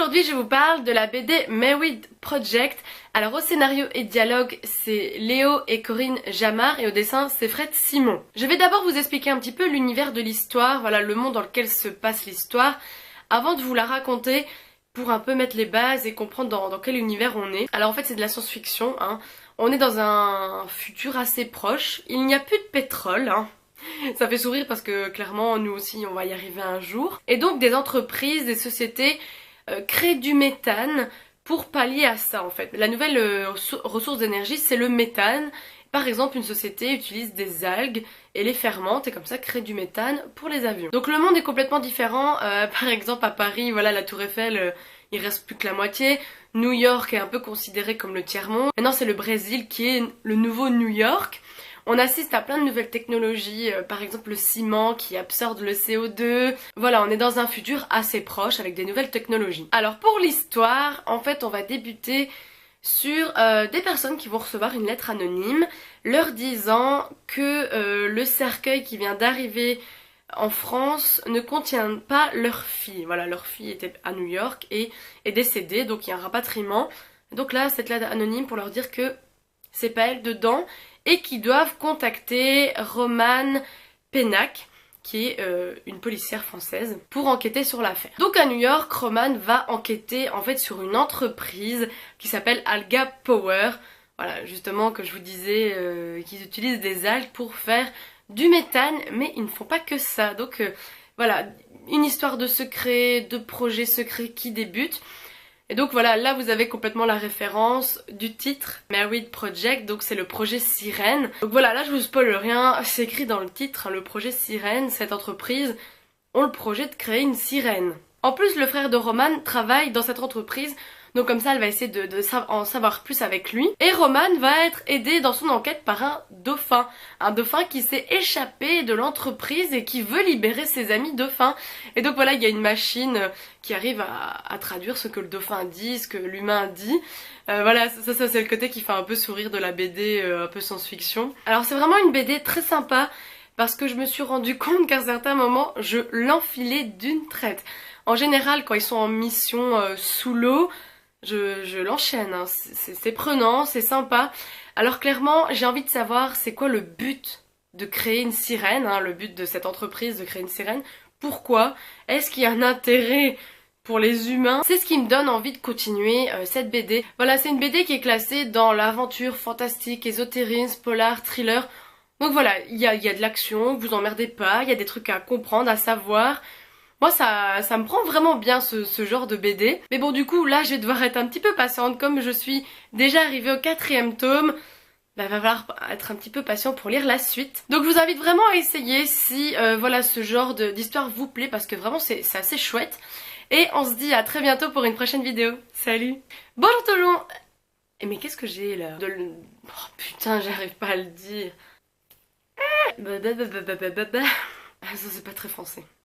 aujourd'hui je vous parle de la BD Married Project. Alors au scénario et dialogue c'est Léo et Corinne Jamard et au dessin c'est Fred Simon. Je vais d'abord vous expliquer un petit peu l'univers de l'histoire, voilà le monde dans lequel se passe l'histoire, avant de vous la raconter pour un peu mettre les bases et comprendre dans quel univers on est. Alors en fait c'est de la science-fiction, hein. On est dans un futur assez proche, il n'y a plus de pétrole, hein. Ça fait sourire parce que clairement nous aussi on va y arriver un jour. Et donc des entreprises, des sociétés créent du méthane pour pallier à ça en fait. La nouvelle ressource d'énergie c'est le méthane. Par exemple une société utilise des algues et les fermente et comme ça crée du méthane pour les avions. Donc le monde est complètement différent. Par exemple à Paris, voilà la tour Eiffel, il reste plus que la moitié. New York est un peu considéré comme le tiers-monde. Maintenant c'est le Brésil qui est le nouveau New York. On assiste à plein de nouvelles technologies, par exemple le ciment qui absorbe le CO2. Voilà, on est dans un futur assez proche avec des nouvelles technologies. Alors pour l'histoire, en fait on va débuter sur des personnes qui vont recevoir une lettre anonyme leur disant que le cercueil qui vient d'arriver en France ne contient pas leur fille. Voilà, leur fille était à New York et est décédée, donc il y a un rapatriement. Donc là, cette lettre anonyme pour leur dire que c'est pas elle dedans et qui doivent contacter Romane Pennac qui est une policière française pour enquêter sur l'affaire. Donc à New York, Romane va enquêter en fait sur une entreprise qui s'appelle Alga Power. Voilà, justement que je vous disais qu'ils utilisent des algues pour faire du méthane, mais ils ne font pas que ça. Donc voilà, une histoire de secret, de projet secret qui débute. Et donc voilà, là vous avez complètement la référence du titre Married Project, donc c'est le projet Sirène. Donc voilà, là je vous spoil rien, c'est écrit dans le titre, hein, le projet Sirène, cette entreprise ont le projet de créer une sirène. En plus le frère de Romane travaille dans cette entreprise, donc comme ça elle va essayer en savoir plus avec lui. Et Romane va être aidée dans son enquête par un dauphin qui s'est échappé de l'entreprise et qui veut libérer ses amis dauphins. Et donc voilà, il y a une machine qui arrive à traduire ce que le dauphin dit, ce que l'humain dit. Voilà, ça c'est le côté qui fait un peu sourire de la BD, un peu science-fiction. Alors c'est vraiment une BD très sympa parce que je me suis rendu compte qu'à certains moments je l'enfilais d'une traite. En général quand ils sont en mission sous l'eau, je l'enchaîne, hein. C'est prenant, c'est sympa. Alors clairement, j'ai envie de savoir c'est quoi le but de créer une sirène, hein, le but de cette entreprise de créer une sirène. Pourquoi? Est-ce qu'il y a un intérêt pour les humains? C'est ce qui me donne envie de continuer cette BD. Voilà, c'est une BD qui est classée dans l'aventure, fantastique, ésotérisme, polar, thriller. Donc voilà, il y a de l'action, vous emmerdez pas, il y a des trucs à comprendre, à savoir. Moi ça me prend vraiment bien ce genre de BD. Mais bon du coup là je vais devoir être un petit peu patiente comme je suis déjà arrivée au 4e tome. Bah, il va falloir être un petit peu patient pour lire la suite. Donc je vous invite vraiment à essayer si voilà ce genre d'histoire vous plaît parce que vraiment c'est assez chouette. Et on se dit à très bientôt pour une prochaine vidéo. Salut! Bonjour tout le monde! Mais qu'est-ce que j'ai là? Oh putain j'arrive pas à le dire. Ça c'est pas très français.